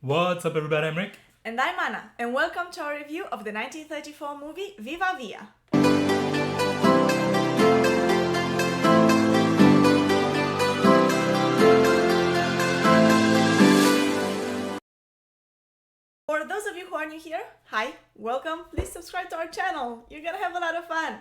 What's up, everybody? I'm Rick. And I'm Anna, and welcome to our review of the 1934 movie Viva Villa. For those of you who are new here, hi, welcome, please subscribe to our channel, you're gonna have a lot of fun.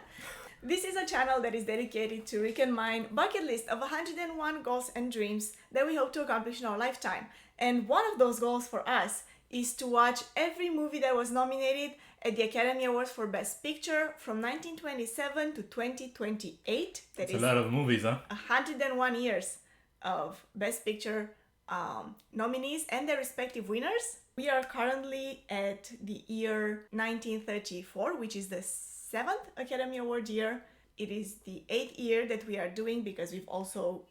This is a channel that is dedicated to Rick and mine bucket list of 101 goals and dreams that we hope to accomplish in our lifetime. And one of those goals for us is to watch every movie that was nominated at the Academy Awards for Best Picture from 1927 to 2028. That's a lot of movies, huh? 101 years of Best Picture nominees and their respective winners. We are currently at the year 1934, which is the 7th Academy Award year. It is the 8th year that we are doing because we've also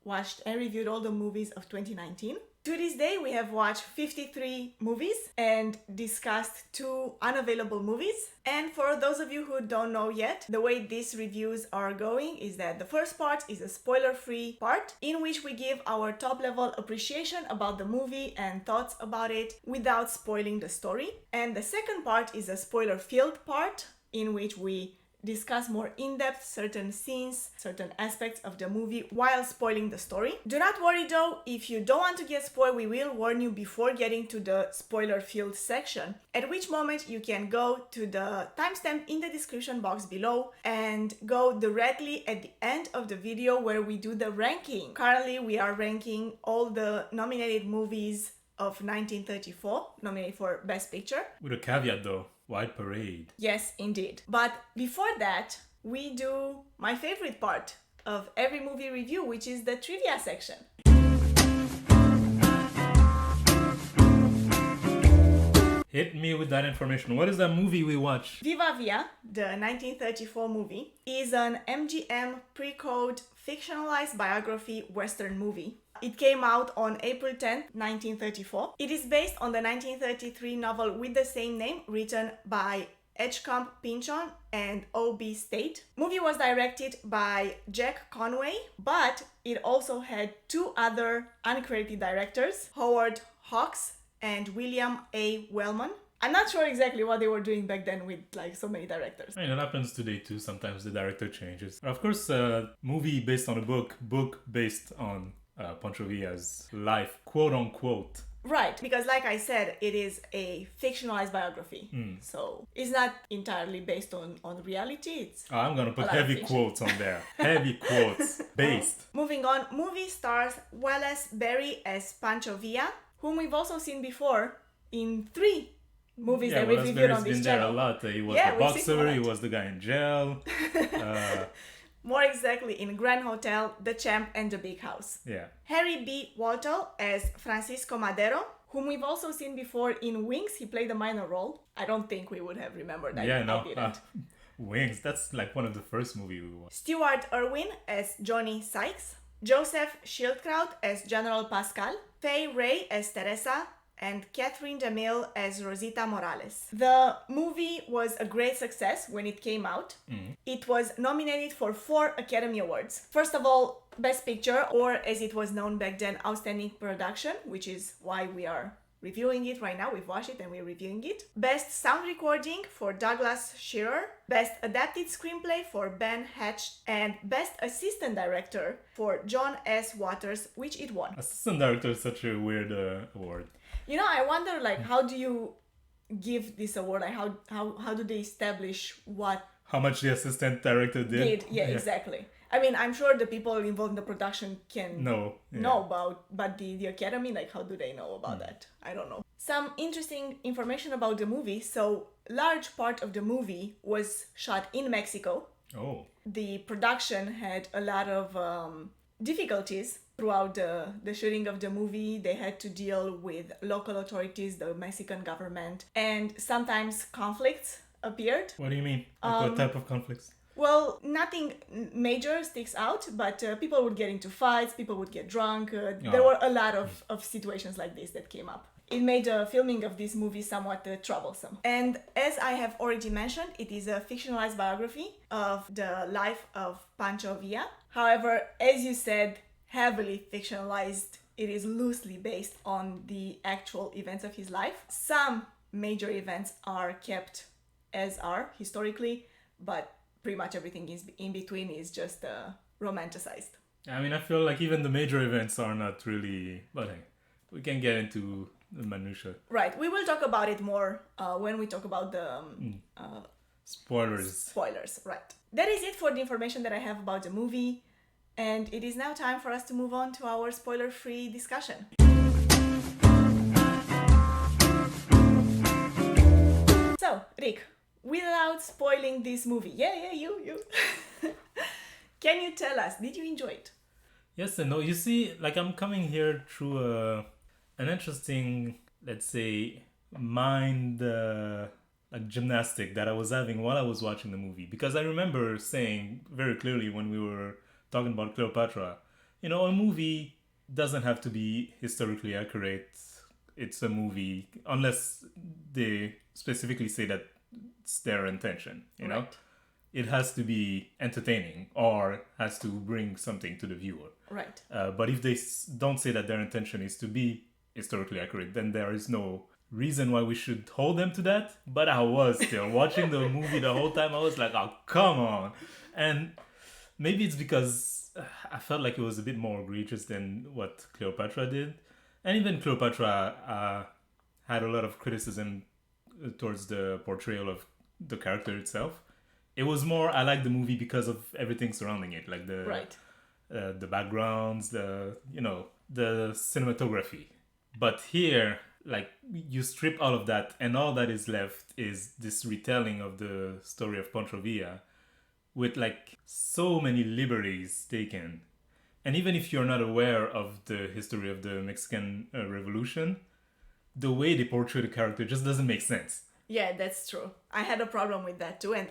watched and reviewed all the movies of 2019. To this day, we have watched 53 movies and discussed 2 unavailable movies. And for those of you who don't know yet, the way these reviews are going is that the first part is a spoiler-free part in which we give our top-level appreciation about the movie and thoughts about it without spoiling the story. And the second part is a spoiler-filled part in which we discuss more in-depth certain scenes, certain aspects of the movie while spoiling the story. Do not worry though, if you don't want to get spoiled, we will warn you before getting to the spoiler-filled section, at which moment you can go to the timestamp in the description box below and go directly at the end of the video where we do the ranking. Currently, we are ranking all the nominated movies of 1934, nominated for Best Picture. With a caveat though, White Parade. Yes, indeed. But before that, we do my favorite part of every movie review, which is the trivia section. Hit me with that information. What is that movie we watched? Viva Villa, the 1934 movie, is an MGM pre-code fictionalized biography Western movie. It came out on April 10th, 1934. It is based on the 1933 novel with the same name, written by Edgecombe Pynchon and O.B. State. Movie was directed by Jack Conway, but it also had 2 other uncredited directors, Howard Hawks and William A. Wellman. I'm not sure exactly what they were doing back then with like so many directors. I mean, it happens today too. Sometimes the director changes. Of course, movie based on a book based on Pancho Villa's life, quote unquote. Right, because like I said, it is a fictionalized biography. So it's not entirely based on reality. It's I'm gonna put heavy quotes on there. Heavy quotes. Based. Moving on, movie stars Wallace Berry as Pancho Villa, whom we've also seen before in 3 movies that we've reviewed on this channel. Been there a lot. He was the boxer, he was the guy in jail. More exactly in Grand Hotel, The Champ, and The Big House. Yeah. Harry B. Walthall as Francisco Madero, whom we've also seen before in Wings. He played a minor role. I don't think we would have remembered that. Yeah, no. I didn't. Wings, that's like one of the first movies we watched. Stuart Irwin as Johnny Sykes, Joseph Schildkraut as General Pascal, Fay Ray as Teresa, and Catherine DeMille as Rosita Morales. The movie was a great success when it came out. It was nominated for 4 Academy Awards. First of all, Best Picture, or as it was known back then, Outstanding Production, which is why we are reviewing it right now. We've watched it and we're reviewing it. Best Sound Recording for Douglas Shearer. Best Adapted Screenplay for Ben Hatch. And Best Assistant Director for John S. Waters, which it won. Assistant Director is such a weird award. You know, I wonder, like, how do you give this award? Like, how do they establish how much the assistant director did? Yeah, exactly. I mean, I'm sure the people involved in the production can know about, but the Academy, like, how do they know about that? I don't know. Some interesting information about the movie. So, large part of the movie was shot in Mexico. Oh. The production had a lot of difficulties throughout the shooting of the movie. They had to deal with local authorities, the Mexican government, and sometimes conflicts appeared. What do you mean? Like what type of conflicts? Well, nothing major sticks out, but people would get into fights, people would get drunk. There were a lot of situations like this that came up. It made the filming of this movie somewhat troublesome. And as I have already mentioned, it is a fictionalized biography of the life of Pancho Villa. However, as you said, heavily fictionalized it is loosely based on the actual events of his life. Some major events are kept as are historically, but pretty much everything is in between is just romanticized. I mean, I feel like even the major events are not really. But hey, we can get into the minutiae. Right. We will talk about it more when we talk about the Spoilers. spoilers. Right. That is it for the information that I have about the movie, and it is now time for us to move on to our spoiler-free discussion. So, Rick, without spoiling this movie, you. Can you tell us, did you enjoy it? Yes and no. You see, like I'm coming here through an interesting, let's say, mind like gymnastic that I was having while I was watching the movie. Because I remember saying very clearly when we were talking about Cleopatra, a movie doesn't have to be historically accurate. It's a movie unless they specifically say that it's their intention, you know? Right. It has to be entertaining or has to bring something to the viewer. Right. But if they don't say that their intention is to be historically accurate, then there is no reason why we should hold them to that. But I was still watching the movie the whole time. I was like, oh, come on. And maybe it's because I felt like it was a bit more egregious than what Cleopatra did. And even Cleopatra had a lot of criticism towards the portrayal of the character itself. It was more, I like the movie because of everything surrounding it, like the Right. The backgrounds, the cinematography. But here, like, you strip all of that, and all that is left is this retelling of the story of Pancho Villa, with like so many liberties taken. And even if you're not aware of the history of the Mexican Revolution, the way they portray the character just doesn't make sense. Yeah, that's true. I had a problem with that too, and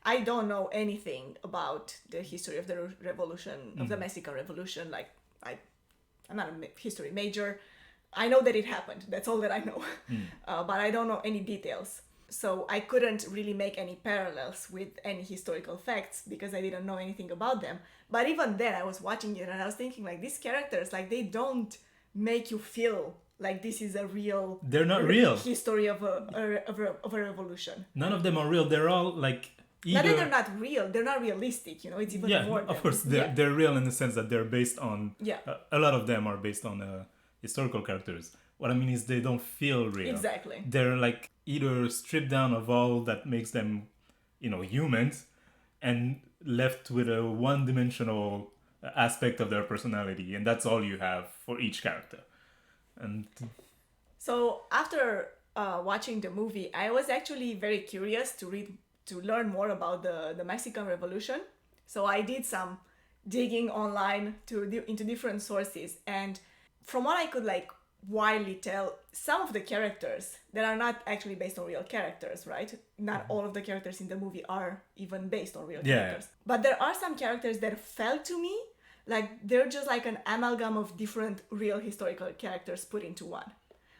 I don't know anything about the history of the revolution, of the Mexican Revolution. Like, I'm not a history major. I know that it happened. That's all that I know. But I don't know any details. So I couldn't really make any parallels with any historical facts because I didn't know anything about them. But even then, I was watching it and I was thinking, like, these characters, like, they don't make you feel like this is a real... They're not real. ...history of a revolution. None of them are real. They're all like... Not that they're not real, they're not realistic, it's even more of course, they're real in the sense that they're based on... Yeah. A lot of them are based on historical characters. What I mean is they don't feel real. Exactly. They're like either stripped down of all that makes them, humans, and left with a one-dimensional aspect of their personality, and that's all you have for each character. And so after watching the movie, I was actually very curious to learn more about the Mexican Revolution. So I did some digging online into different sources, and from what I could widely tell, some of the characters that are not actually based on real characters, right? Not all of the characters in the movie are even based on real characters. But there are some characters that felt to me like they're just like an amalgam of different real historical characters put into one.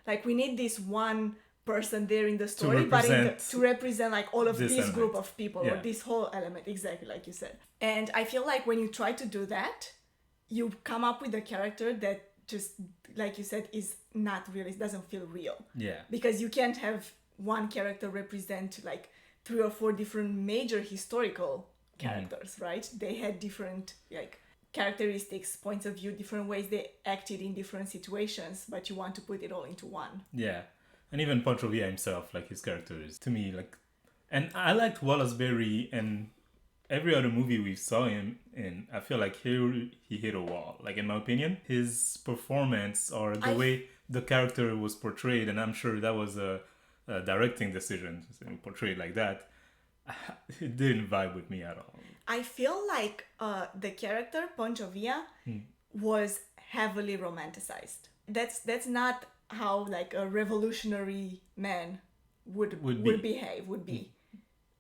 Like, we need this one person there in the story, to represent like all of this group of people, or this whole element, exactly like you said. And I feel like when you try to do that, you come up with a character that just, like you said, is not real. It doesn't feel real. Yeah. Because you can't have one character represent like 3 or 4 different major historical characters, right? They had different characteristics, points of view, different ways they acted in different situations, but you want to put it all into one. Yeah. And even Pancho Villa himself, like his character is, to me, like... And I liked Wallace Beery, and every other movie we saw him in, I feel like he hit a wall. Like, in my opinion, his performance or the way the character was portrayed, and I'm sure that was a directing decision to portray it like that, it didn't vibe with me at all. I feel like the character, Pancho Villa, was heavily romanticized. That's not how like a revolutionary man would be.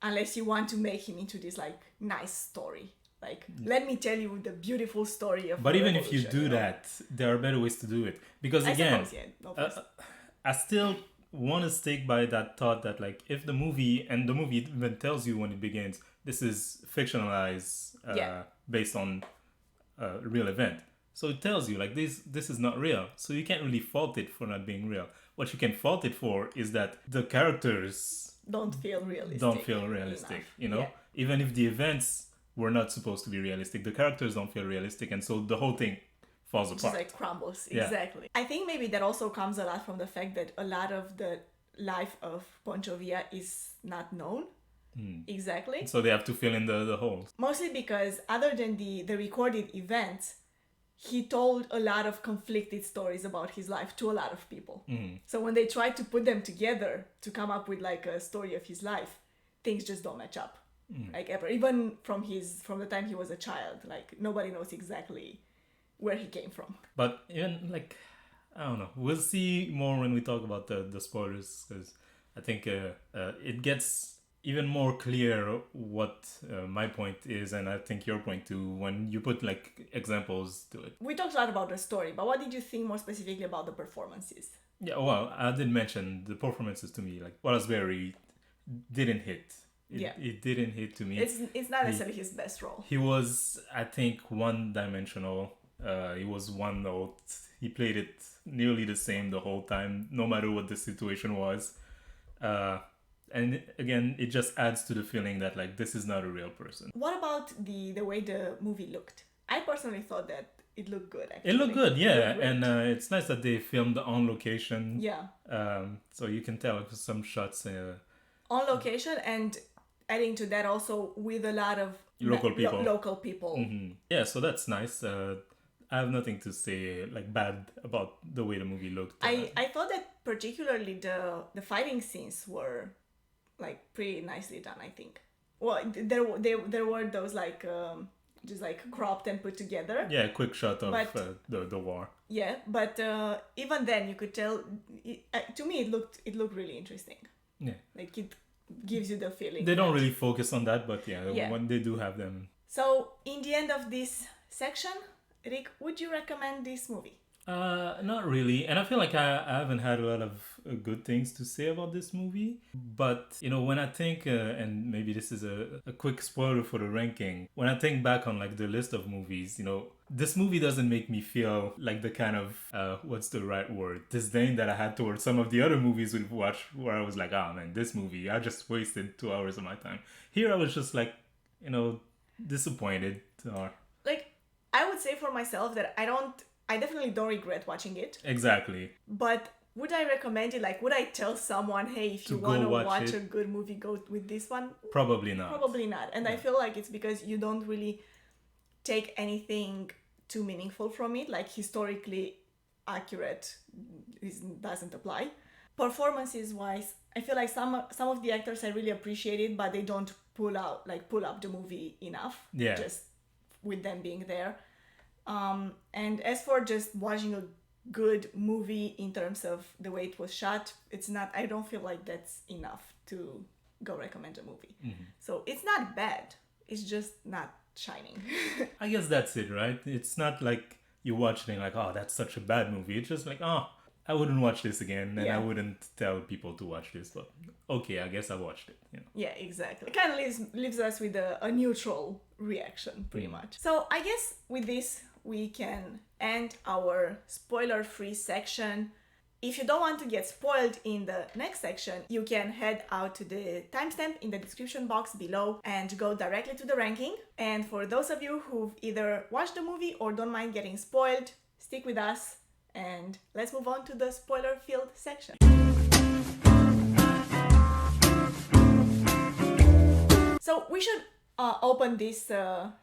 Unless you want to make him into this like nice story. Like, let me tell you the beautiful story of... But even if you do that, there are better ways to do it. Because again, I still want to stick by that thought that like, if the movie even tells you when it begins, this is fictionalized based on a real event. So it tells you like this is not real. So you can't really fault it for not being real. What you can fault it for is that the characters Don't feel realistic. don't feel realistic, enough. you know? Yeah. Even if the events were not supposed to be realistic, the characters don't feel realistic, and so the whole thing falls Just apart. like crumbles. Yeah. Exactly. I think maybe that also comes a lot from the fact that a lot of the life of Pancho Villa is not known. Exactly. So they have to fill in the holes. Mostly because other than the recorded events, he told a lot of conflicted stories about his life to a lot of people. So when they tried to put them together to come up with like a story of his life, things just don't match up. Like ever. Even from the time he was a child, like nobody knows exactly where he came from. But even like, I don't know. We'll see more when we talk about the spoilers, because I think it gets even more clear what my point is, and I think your point too, when you put like examples to it. We talked a lot about the story, but what did you think more specifically about the performances? Yeah, well, I did mention the performances to me. Like Wallace Berry didn't hit. It didn't hit to me. It's not necessarily his best role. He was, I think, one-dimensional. He was one note. He played it nearly the same the whole time, no matter what the situation was. And again, it just adds to the feeling that like this is not a real person. What about the way the movie looked? I personally thought that it looked good. Actually. It looked good, yeah, It looked great. and it's nice that they filmed on location. Yeah. So you can tell some shots. On location, and adding to that also with a lot of Local people. Local people. Yeah, so that's nice. I have nothing to say like bad about the way the movie looked. I thought that particularly the fighting scenes were like pretty nicely done. I think. Well, there were those like just like cropped and put together. Yeah, quick shot of But- the war. Yeah, but even then you could tell. To me, it looked really interesting. Yeah, Like it gives you the feeling. they don't that- really focus on that, but yeah, Yeah. when they do have them. So in the end of this section, Rick, would you recommend this movie? Not really, and I feel like I haven't had a lot of good things to say about this movie. But you know, when I think, and maybe this is a quick spoiler for the ranking, when I think back on like the list of movies, you know, this movie doesn't make me feel like the kind of what's the right word, disdain that I had towards some of the other movies we've watched, where I was like, oh man, this movie, I just wasted 2 hours of my time. Here, I was just like, you know, disappointed. Or Like, I would say for myself that I definitely don't regret watching it. exactly. But would I recommend it? Like, would I tell someone, hey, if you To go want to watch watch it? a good movie, go with this one? Probably not. Probably not. And I feel like it's because you don't really take anything too meaningful from it. Like, historically accurate doesn't apply. Performances wise, I feel like some of the actors I really appreciate it, but they don't pull up the movie enough. Yeah. Just with them being there. And as for just watching a good movie in terms of the way it was shot, it's not. I don't feel like that's enough to go recommend a movie. So it's not bad. It's just not shining. I guess that's it, right? It's not like you watch it and like, oh, that's such a bad movie. It's just like, oh, I wouldn't watch this again, and Yeah. I wouldn't tell people to watch this. But okay, I guess I watched it. You know. Yeah, exactly. It kind of leaves us with a neutral reaction, pretty much. So I guess with this, we can end our spoiler-free section. If you don't want to get spoiled in the next section, you can head out to the timestamp in the description box below and go directly to the ranking. And for those of you who've either watched the movie or don't mind getting spoiled, stick with us and let's move on to the spoiler-filled section. So we should open this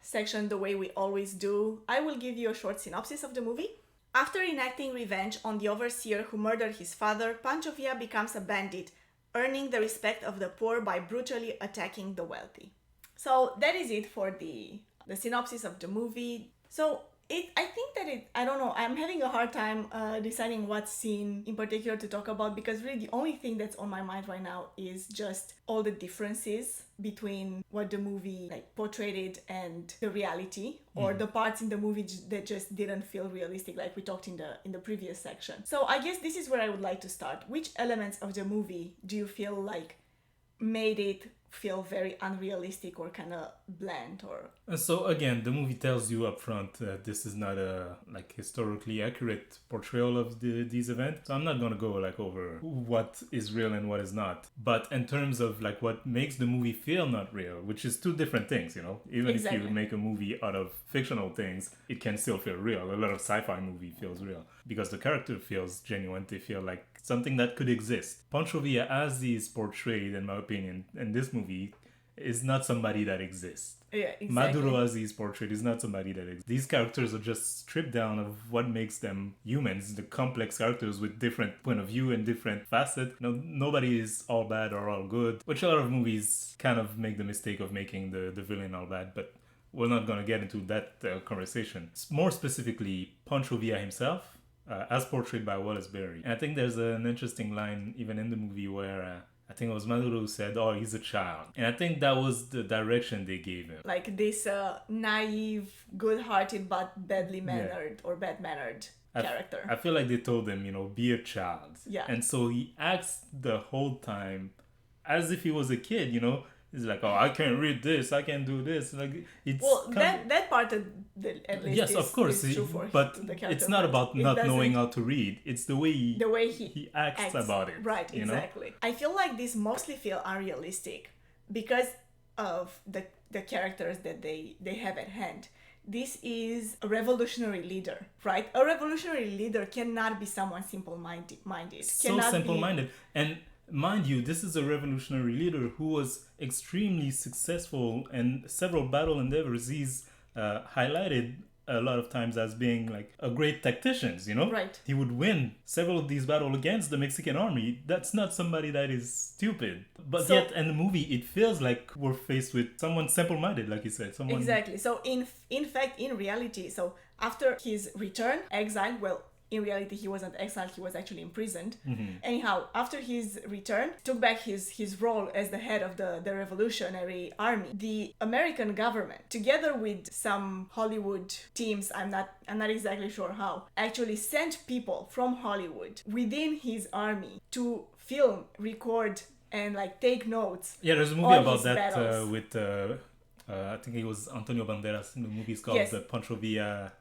section the way we always do. I will give you a short synopsis of the movie. After enacting revenge on the overseer who murdered his father, Pancho Villa becomes a bandit, earning the respect of the poor by brutally attacking the wealthy. So that is it for the synopsis of the movie. So I think that I don't know, I'm having a hard time deciding what scene in particular to talk about, because really the only thing that's on my mind right now is just all the differences between what the movie like portrayed it and the reality, or the parts in the movie that just didn't feel realistic, like we talked in the previous section. So I guess this is where I would like to start. Which elements of the movie do you feel like made it feel very unrealistic or kind of bland or And so again, the movie tells you up front that this is not a like historically accurate portrayal of these events. So I'm not gonna go like over what is real and what is not. But in terms of like what makes the movie feel not real, which is two different things, you know. Even if Exactly. you make a movie out of fictional things, it can still feel real. A lot of sci-fi movie feels real because the character feels genuine. They feel like something that could exist. Pancho Villa, as he is portrayed, in my opinion, in this movie, is not somebody that exists. yeah, exactly. Maduro, as he's portrayed, is not somebody that exists. These characters are just stripped down of what makes them humans, the complex characters with different point of view and different facets. No, nobody is all bad or all good, which a lot of movies kind of make the mistake of making the villain all bad, but we're not going to get into that conversation. More specifically, Pancho Villa himself, as portrayed by Wallace Berry. And I think there's an interesting line even in the movie where I think it was Maduro who said, "Oh, he's a child," and I think that was the direction they gave him. Like this naive, good-hearted but badly mannered or bad-mannered character. I feel like they told him, you know, be a child. Yeah. And so he acts the whole time as if he was a kid, you know. He's like, oh, I can't read this, I can't do this. Like it's well, that part at least yes, is, of course, is true for but the character. it's not about not knowing how to read. It's the way he he acts about it. Right, exactly. Know? I feel like these mostly feel unrealistic because of the characters that they have at hand. This is a revolutionary leader, right? A revolutionary leader cannot be someone simple-minded. So simple-minded. And mind you, this is a revolutionary leader who was extremely successful in several battle endeavors. He's highlighted a lot of times as being like a great tactician, you know? Right. He would win several of these battles against the Mexican army. That's not somebody that is stupid. But yet in the movie, it feels like we're faced with someone simple-minded, like you said. Someone... Exactly. So in fact, in reality, so after his return, exile, well, in reality, he wasn't exiled, he was actually imprisoned. Mm-hmm. Anyhow, after his return, took back his role as the head of the revolutionary army. The American government, together with some Hollywood teams, I'm not exactly sure how, actually sent people from Hollywood within his army to film, record, and like take notes. Yeah, there's a movie about that with I think it was Antonio Banderas. The movie is called Pancho Villa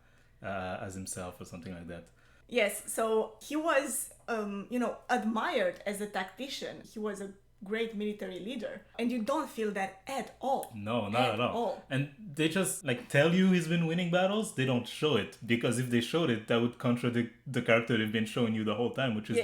as himself or something like that. Yes, so he was, admired as a tactician. He was a great military leader. And you don't feel that at all. No, not at all. And they just, like, tell you he's been winning battles. They don't show it. Because if they showed it, that would contradict the character they've been showing you the whole time, which is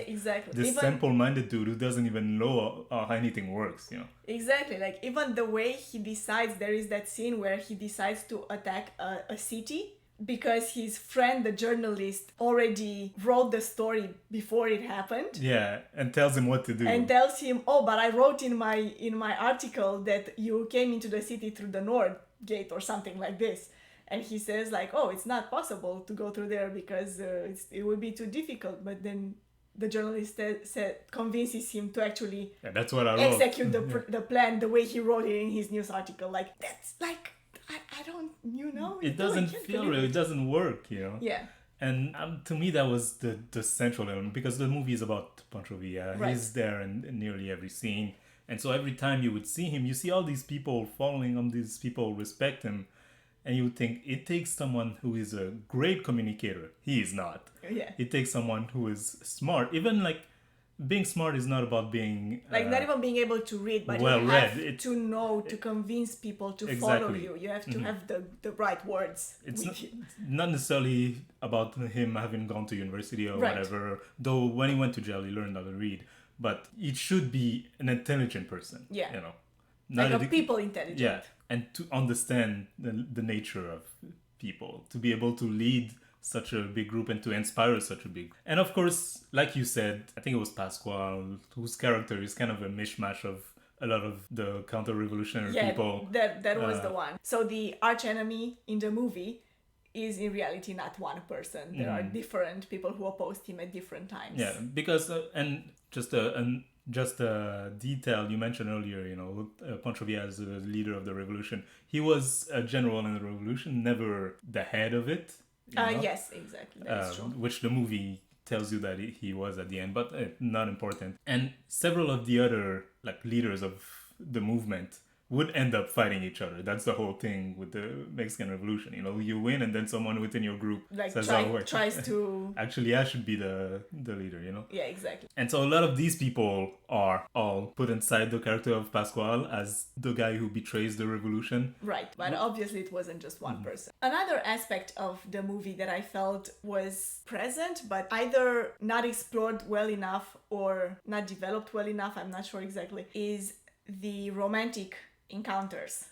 this simple-minded dude who doesn't even know how anything works, you know? Exactly. Like, even the way he decides, there is that scene where he decides to attack a city because his friend, the journalist, already wrote the story before it happened. Yeah, and tells him what to do. And tells him, oh, but I wrote in my article that you came into the city through the north gate or something like this. And he says like, oh, it's not possible to go through there because it would be too difficult. But then the journalist convinces him to actually that's what I wrote. Execute the plan the way he wrote it in his news article. Like, that's like... I don't, it doesn't feel real. It doesn't work, you know? Yeah. And to me, that was the central element because the movie is about Pancho Villa. Right. He's there in nearly every scene. And so every time you would see him, you see all these people following him, these people respect him. And you would think it takes someone who is a great communicator. He is not. Yeah. It takes someone who is smart. Even like, being smart is not about being... not even being able to read, but well you have to know, to convince people to follow you. You have to have the right words. It's not necessarily about him having gone to university or whatever, though when he went to jail, he learned how to read. But it should be an intelligent person, you know. Not like a people intelligent. Yeah, and to understand the nature of people, to be able to lead such a big group and to inspire such a big... And of course, like you said, I think it was Pascual, whose character is kind of a mishmash of a lot of the counter-revolutionary people. That was the one. So the archenemy in the movie is in reality not one person. There are different people who opposed him at different times. Yeah, because, and just a detail you mentioned earlier, you know, Pancho Villa as the leader of the revolution. He was a general in the revolution, never the head of it. Yes, exactly. That's true. Which the movie tells you that he was at the end, but not important. And several of the other like leaders of the movement would end up fighting each other. That's the whole thing with the Mexican Revolution. You know, you win and then someone within your group Like says, tries to... actually, I should be the leader, you know? Yeah, exactly. And so a lot of these people are all put inside the character of Pascual as the guy who betrays the revolution. Right, but obviously it wasn't just one person. Another aspect of the movie that I felt was present, but either not explored well enough or not developed well enough, I'm not sure exactly, is the romantic encounters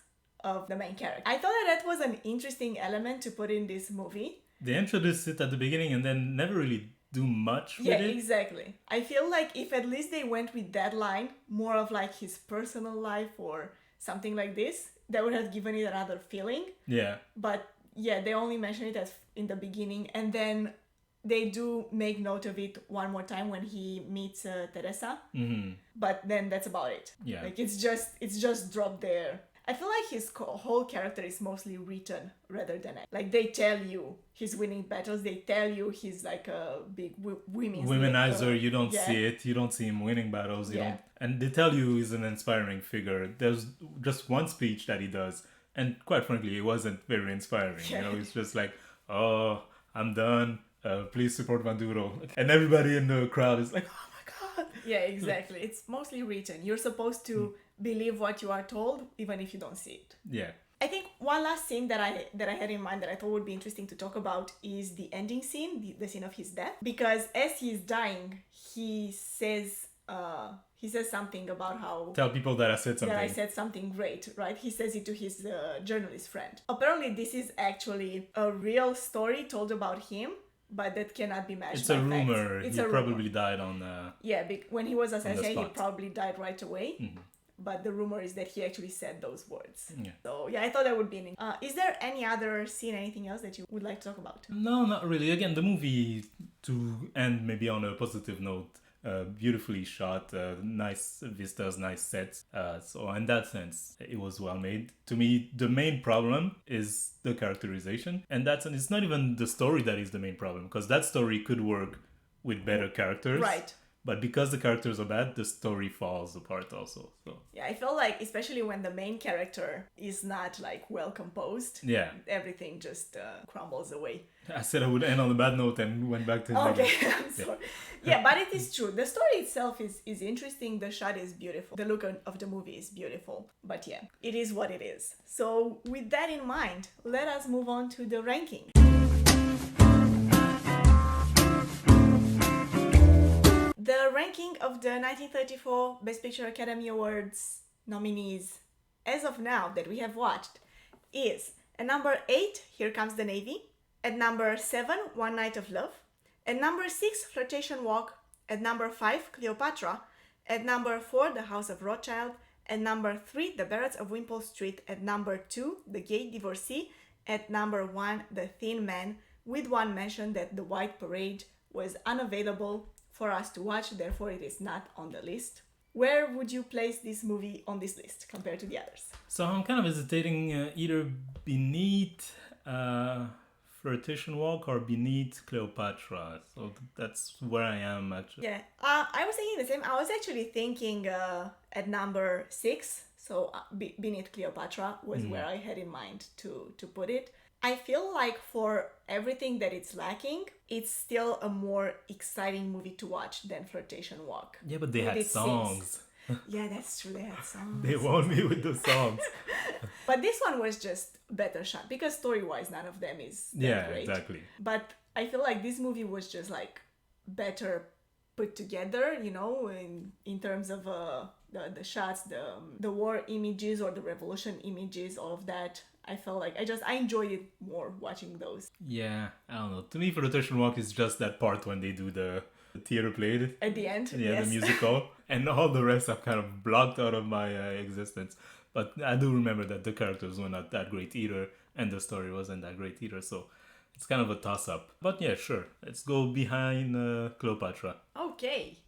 of the main character. I thought that was an interesting element to put in this movie. They introduced it at the beginning and then never really do much with Yeah, it. exactly. I feel like if at least they went with that line, more of like his personal life or something like this, that would have given it another feeling. Yeah. But yeah, they only mention it as in the beginning, and then they do make note of it one more time when he meets Teresa. Mm-hmm. But then that's about it. Yeah. Like it's just dropped there. I feel like his whole character is mostly written rather than like they tell you he's winning battles. They tell you he's like a big womanizer. You don't see it. You don't see him winning battles. You don't, and they tell you he's an inspiring figure. There's just one speech that he does, and quite frankly, it wasn't very inspiring. Yeah. You know, it's just like, "Oh, I'm done. Please support Maduro," and everybody in the crowd is like, "Oh my god." Yeah, exactly. It's mostly written. You're supposed to believe what you are told, even if you don't see it. Yeah. I think one last scene that I had in mind that I thought would be interesting to talk about is the ending scene, the scene of his death. Because as he's dying, he says something about how... Tell people that I said something. That I said something great, right? He says it to his journalist friend. Apparently, this is actually a real story told about him, but that cannot be matched. It's a rumor. It's he a probably died on... when he was assassinated, he spot. probably died right away. Mhm. But the rumor is that he actually said those words. Yeah. So yeah, I thought that would be an... is there any other scene, anything else that you would like to talk about? No, not really. Again, the movie, to end maybe on a positive note, beautifulully shot, nice vistas, nice sets. So in that sense, it was well made. To me, the main problem is the characterization. And it's not even the story that is the main problem, because that story could work with better characters. Right. But because the characters are bad, the story falls apart also. So Yeah, I feel like, especially when the main character is not like well composed, yeah, everything just crumbles away. I said I would end on a bad note and went back to the Okay, I'm sorry. Yeah, but it is true. The story itself is interesting. The shot is beautiful. The look of the movie is beautiful. But yeah, it is what it is. So with that in mind, let us move on to the ranking. The ranking of the 1934 Best Picture Academy Awards nominees as of now that we have watched is at number 8, Here Comes the Navy, at number 7, One Night of Love, at number 6, Flirtation Walk, at number 5, Cleopatra, at number 4, The House of Rothschild, at number 3, The Barretts of Wimpole Street, at number 2, The Gay Divorcee, at number 1, The Thin Man, with one mention that The White Parade was unavailable for us to watch, therefore it is not on the list. Where would you place this movie on this list compared to the others? So I'm kind of hesitating either beneath Flirtation Walk or beneath Cleopatra. So that's where I am actually. Yeah, I was thinking the same. I was actually thinking at number 6, so beneath Cleopatra was where I had in mind to put it. I feel like for everything that it's lacking, it's still a more exciting movie to watch than Flirtation Walk. Yeah, but they had songs. Yeah, that's true. They had songs. They won me with the songs. But this one was just better shot because story-wise, none of them is that great. Exactly. But I feel like this movie was just like better put together, you know, in terms of the shots, the war images or the revolution images, all of that. I felt like I enjoyed it more watching those. Yeah, I don't know. To me, Flirtation Walk is just that part when they do the theater play At the end, yeah, yes. the musical, and all the rest I've kind of blocked out of my existence. But I do remember that the characters were not that great either, and the story wasn't that great either. So it's kind of a toss-up. But yeah, sure. Let's go behind Cleopatra. Okay,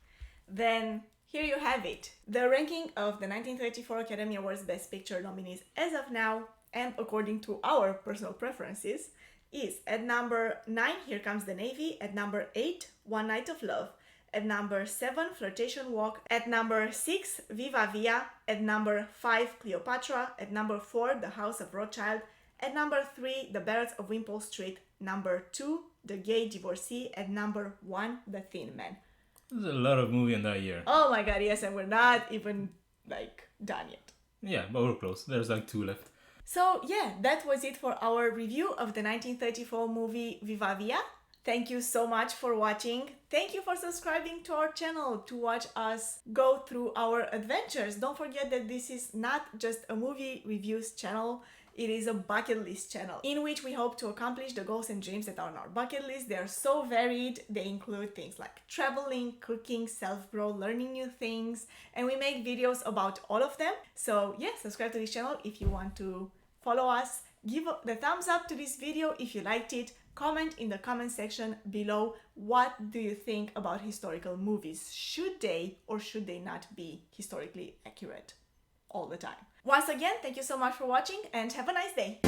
then here you have it. The ranking of the 1934 Academy Awards Best Picture nominees as of now, and according to our personal preferences, is at number 9, Here Comes the Navy, at number 8, One Night of Love, At number 7, Flirtation Walk. At number 6, Viva Villa. At number 5, Cleopatra. At number 4, The House of Rothschild. At number 3, The Ballads of Wimpole Street. Number 2, The Gay Divorcee. At number 1, The Thin Man. There's a lot of movie in that year. Oh my god, yes, and we're not even done yet. Yeah, but we're close. There's 2 left. So yeah, that was it for our review of the 1934 movie Viva Villa. Thank you so much for watching. Thank you for subscribing to our channel to watch us go through our adventures. Don't forget that this is not just a movie reviews channel. It is a bucket list channel in which we hope to accomplish the goals and dreams that are on our bucket list. They are so varied. They include things like traveling, cooking, self-growth, learning new things, and we make videos about all of them. So yeah, subscribe to this channel if you want to follow us. Give the thumbs up to this video if you liked it. Comment in the comment section below, what do you think about historical movies? Should they or should they not be historically accurate all the time? Once again, thank you so much for watching and have a nice day.